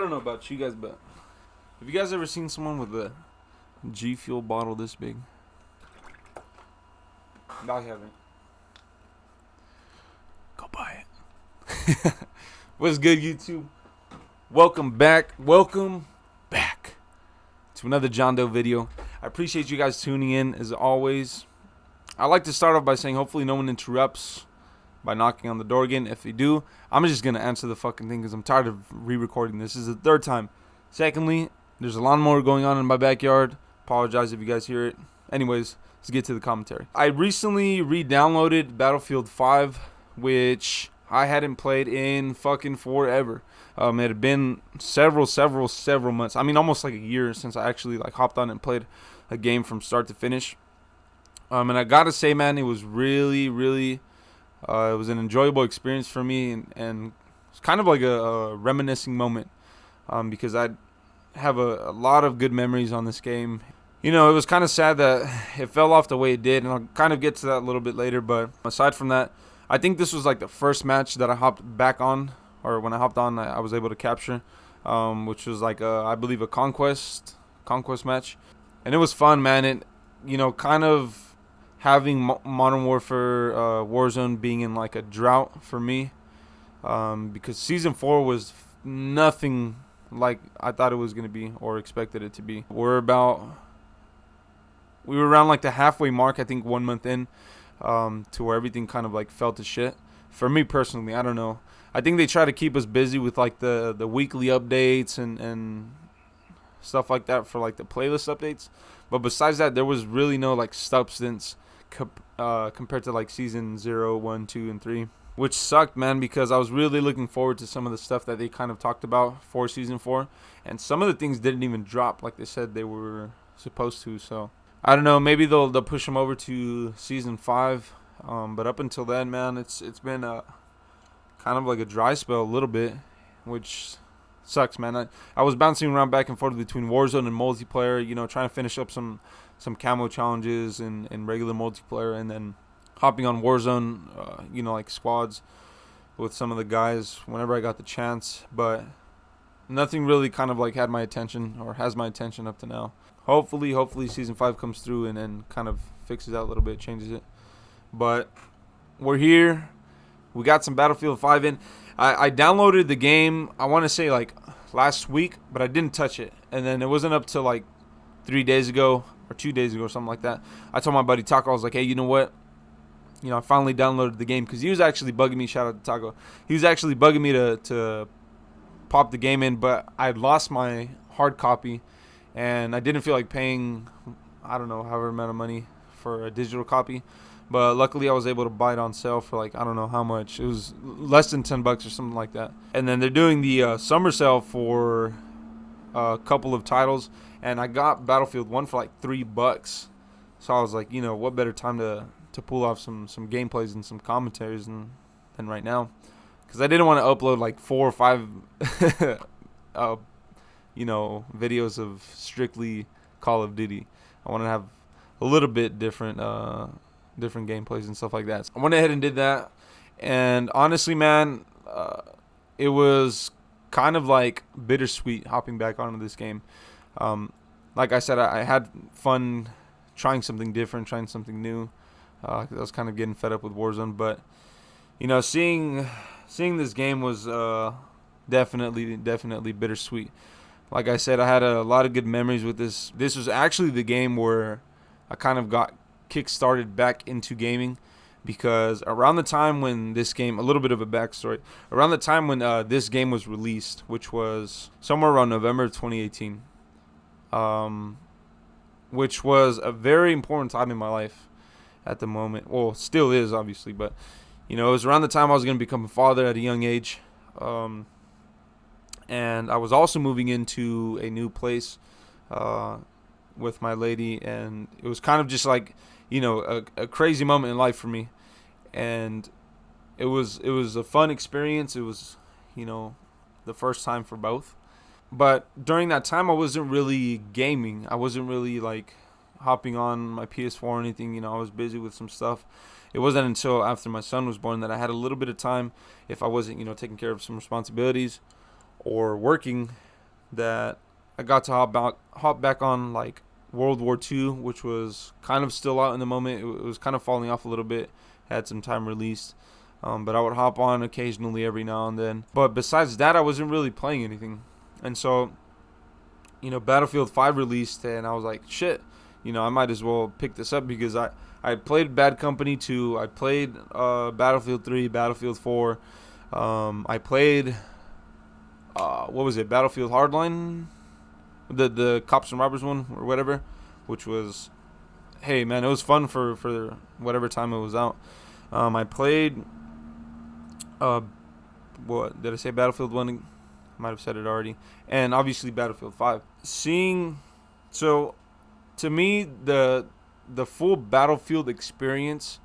don't know about you guys, but have you guys ever seen someone with a G Fuel bottle this big? No, I haven't. Go buy it. What's good, YouTube? Welcome back to another John Doe video. I appreciate you guys tuning in as always. I like to start off by saying hopefully no one interrupts by knocking on the door again. If they do, I'm just gonna answer the fucking thing because I'm tired of re-recording this. This is the third time. Secondly, there's a lawnmower going on in my backyard. Apologize if you guys hear it. Anyways, let's get to the commentary. I recently re-downloaded Battlefield 5, which I hadn't played in fucking forever. It had been several months. I mean, almost like a year since I actually hopped on and played a game from start to finish. And I gotta say, man, it was really, it was an enjoyable experience for me, and it's kind of like a reminiscing moment, because I have a lot of good memories on this game. You know, it was kind of sad that it fell off the way it did, and I'll kind of get to that a little bit later. But aside from that, I think this was like the first match that I hopped back on, or when I hopped on, I was able to capture, which was like I believe a conquest match, and it was fun, man. It, you know, kind of having Modern Warfare Warzone being in like a drought for me, because Season 4 was nothing like I thought it was going to be or expected it to be. We were around like the halfway mark, I think 1 month in, to where everything kind of like fell to shit. For me personally, I don't know. I think they try to keep us busy with like the weekly updates and stuff like that for like the playlist updates. But besides that, there was really no like substance compared to like season 0, 1, 2, and 3, which sucked, man, because I was really looking forward to some of the stuff that they kind of talked about for season 4, and some of the things didn't even drop like they said they were supposed to. So I don't know, maybe they'll push them over to season 5, but up until then, man, it's been kind of like a dry spell a little bit, which sucks, man. I was bouncing around back and forth between Warzone and multiplayer, you know, trying to finish up some camo challenges and regular multiplayer, and then hopping on Warzone, you know, like squads with some of the guys whenever I got the chance. But nothing really kind of like had my attention or has my attention up to now. Hopefully season 5 comes through and kind of fixes that a little bit, changes it. But we're here. We got some Battlefield 5 in. I downloaded the game, I want to say like last week, but I didn't touch it. And then it wasn't up to like 3 days ago or 2 days ago or something like that. I told my buddy Taco, I was like, hey, you know what? You know, I finally downloaded the game, because he was actually bugging me. Shout out to Taco. He was actually bugging me to pop the game in, but I had lost my hard copy, and I didn't feel like paying, I don't know, however amount of money for a digital copy. But luckily I was able to buy it on sale for like, I don't know how much. It was less than $10 or something like that. And then they're doing the summer sale for a couple of titles, and I got Battlefield 1 for like $3. So I was like, you know, what better time to pull off some gameplays and some commentaries than right now, because I didn't want to upload like 4 or 5 you know, videos of strictly Call of Duty. I want to have a little bit different gameplays and stuff like that. So I went ahead and did that, and honestly, man, it was kind of like bittersweet hopping back onto this game. Like I said, I had fun trying something different, trying something new. 'Cause I was kind of getting fed up with Warzone, but you know, seeing this game was definitely bittersweet. Like I said, I had a lot of good memories with this. This was actually the game where I kind of got kick-started back into gaming, because around the time when this game, a little bit of a backstory, around the time when this game was released, which was somewhere around November of 2018, which was a very important time in my life at the moment. Well, still is, obviously, but you know, it was around the time I was going to become a father at a young age, and I was also moving into a new place with my lady, and it was kind of just like, you know, a crazy moment in life for me, and it was a fun experience. It was, you know, the first time for both. But during that time, I wasn't really gaming. I wasn't really like hopping on my PS4 or anything. You know, I was busy with some stuff. It wasn't until after my son was born that I had a little bit of time, if I wasn't, you know, taking care of some responsibilities or working, that I got to hop back on like World War II, which was kind of still out in the moment. It was kind of falling off a little bit. Had some time released. But I would hop on occasionally every now and then. But besides that, I wasn't really playing anything. And so, Battlefield 5 released, and I was like, shit, I might as well pick this up because I played Bad Company 2. I played Battlefield 3, Battlefield 4. I played, what was it, Battlefield Hardline? The Cops and Robbers one or whatever, which was, hey, man, it was fun for whatever time it was out. I played, what, did I say Battlefield 1? Might have said it already. And obviously Battlefield 5. So to me, the full Battlefield experience,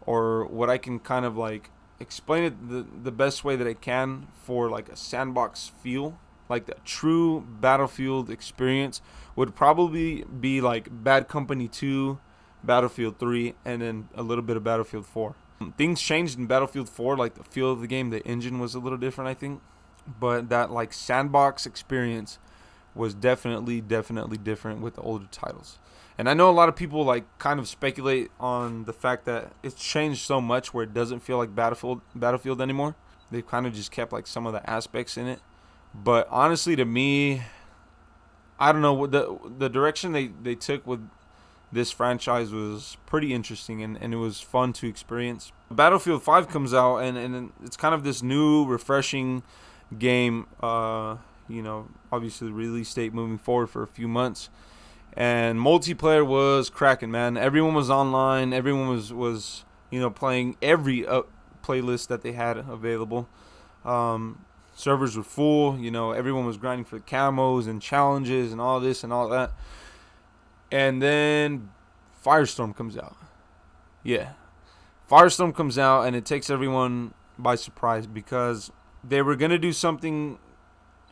or what I can kind of like explain it the best way that I can for like a sandbox feel, like the true Battlefield experience, would probably be like Bad Company 2, Battlefield 3, and then a little bit of Battlefield 4. Things changed in Battlefield 4, like the feel of the game, the engine was a little different, I think. But that like sandbox experience was definitely different with the older titles. And I know a lot of people like kind of speculate on the fact that it's changed so much where it doesn't feel like Battlefield anymore. They've kind of just kept like some of the aspects in it. But honestly, to me, I don't know, what the direction they took with this franchise was pretty interesting, and it was fun to experience. Battlefield 5 comes out, and it's kind of this new, refreshing game. Obviously the release date moving forward for a few months, and multiplayer was cracking, man. Everyone was online. Everyone was playing every playlist that they had available. Servers were full. Everyone was grinding for the camos and challenges and all this and all that. And then Firestorm comes out. Yeah. Firestorm comes out, and it takes everyone by surprise because they were going to do something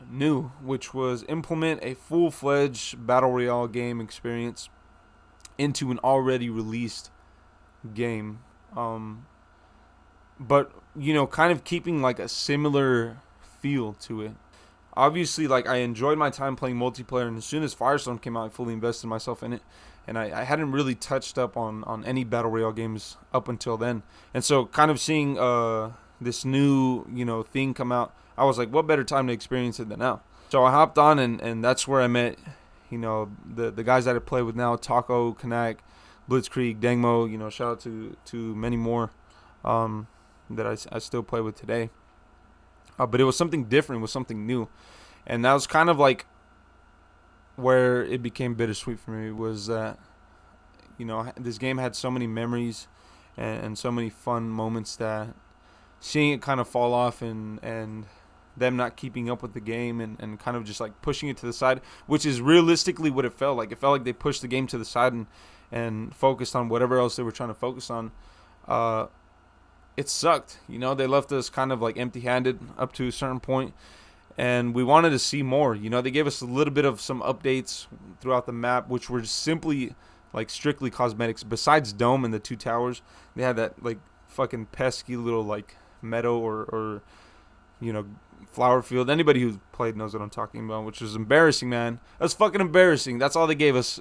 new, which was implement a full-fledged Battle Royale game experience into an already released game. But, kind of keeping like a similar feel to it. Obviously, like, I enjoyed my time playing multiplayer, and as soon as Firestorm came out, I fully invested myself in it. And I hadn't really touched up on any Battle Royale games up until then. And so kind of seeing this new, thing come out, I was like, what better time to experience it than now? So I hopped on, and that's where I met, the guys that I play with now, Taco, Kanak, Blitzkrieg, Dengmo, shout out to many more that I still play with today. But it was something different. It was something new. And that was kind of like where it became bittersweet for me, was that, this game had so many memories and so many fun moments that seeing it kind of fall off and them not keeping up with the game and kind of just like pushing it to the side, which is realistically what it felt like. It felt like they pushed the game to the side and focused on whatever else they were trying to focus on. It sucked. They left us kind of like empty-handed up to a certain point, and we wanted to see more. They gave us a little bit of some updates throughout the map, which were simply like strictly cosmetics. Besides Dome and the two towers, they had that like fucking pesky little like meadow or flower field. Anybody who's played knows what I'm talking about, which was embarrassing, man. That's fucking embarrassing. That's all they gave us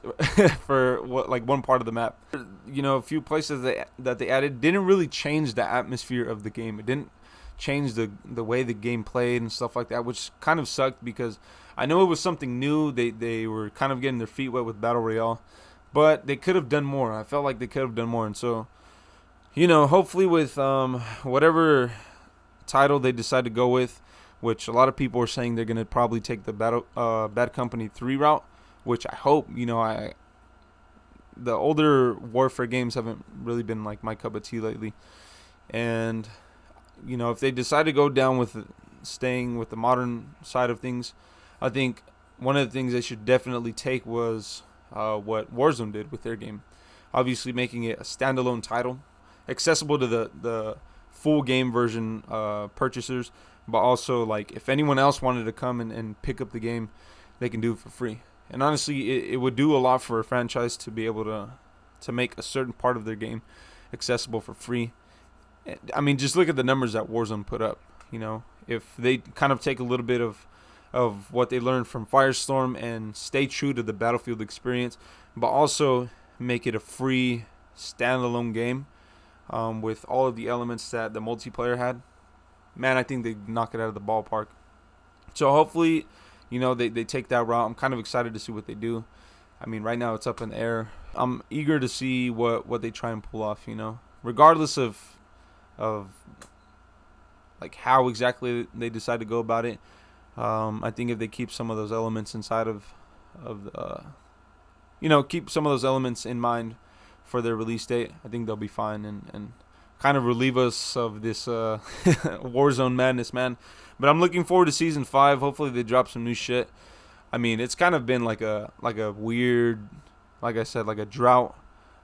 for one part of the map. A few places that they added didn't really change the atmosphere of the game. It didn't change the way the game played and stuff like that, which kind of sucked because I know it was something new. They were kind of getting their feet wet with Battle Royale, but they could have done more. I felt like they could have done more, and so hopefully with whatever title they decide to go with, which a lot of people are saying they're going to probably take the Bad Company 3 route, which I hope. The older Warfare games haven't really been like my cup of tea lately. And, if they decide to go down with staying with the modern side of things, I think one of the things they should definitely take was what Warzone did with their game. Obviously making it a standalone title, accessible to the full game version purchasers, but also like if anyone else wanted to come and pick up the game, they can do it for free. And honestly, it would do a lot for a franchise to be able to make a certain part of their game accessible for free. I mean, just look at the numbers that Warzone put up. If they kind of take a little bit of of what they learned from Firestorm and stay true to the Battlefield experience, but also make it a free standalone game with all of the elements that the multiplayer had. Man, I think they knock it out of the ballpark. So hopefully, they take that route. I'm kind of excited to see what they do. I mean, right now it's up in the air. I'm eager to see what they try and pull off, regardless of like how exactly they decide to go about it. I think if they keep some of those elements inside of keep some of those elements in mind for their release date, I think they'll be fine and kind of relieve us of this Warzone madness, man. But I'm looking forward to Season 5. Hopefully they drop some new shit. I mean, it's kind of been like a weird, like I said, like a drought.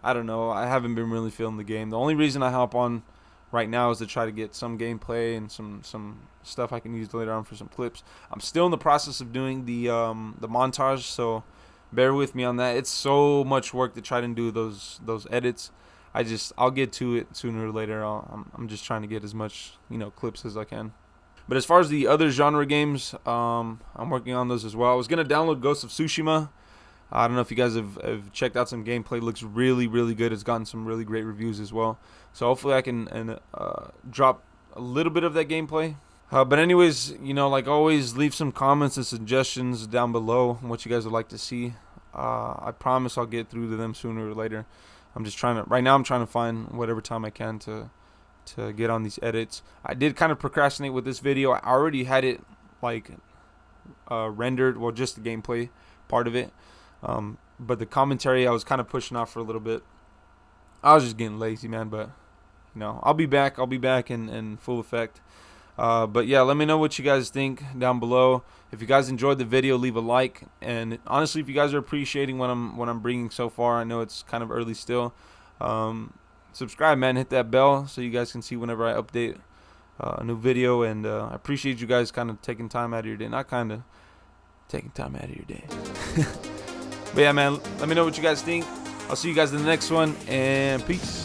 I don't know. I haven't been really feeling the game. The only reason I hop on right now is to try to get some gameplay and some stuff I can use later on for some clips. I'm still in the process of doing the montage, so bear with me on that. It's so much work to try to do those edits. I'll get to it sooner or later. I'm just trying to get as much clips as I can. But as far as the other genre games, I'm working on those as well. I was gonna download Ghost of Tsushima. I don't know if you guys have checked out some gameplay. It looks really, really good. It's gotten some really great reviews as well. So hopefully I can drop a little bit of that gameplay. But anyways, like always, leave some comments and suggestions down below on what you guys would like to see. I promise I'll get through to them sooner or later. Right now I'm trying to find whatever time I can to get on these edits. I did kind of procrastinate with this video. I already had it rendered, well, just the gameplay part of it. But the commentary I was kind of pushing off for a little bit. I was just getting lazy, man, but I'll be back in full effect. But yeah, let me know what you guys think down below. If you guys enjoyed the video, leave a like, and honestly, if you guys are appreciating what I'm bringing so far, I know it's kind of early still, subscribe, man, hit that bell so you guys can see whenever I update a new video. And I appreciate you guys kind of taking time out of your day. Not kind of taking time out of your day. But yeah, man, let me know what you guys think. I'll see you guys in the next one, and peace.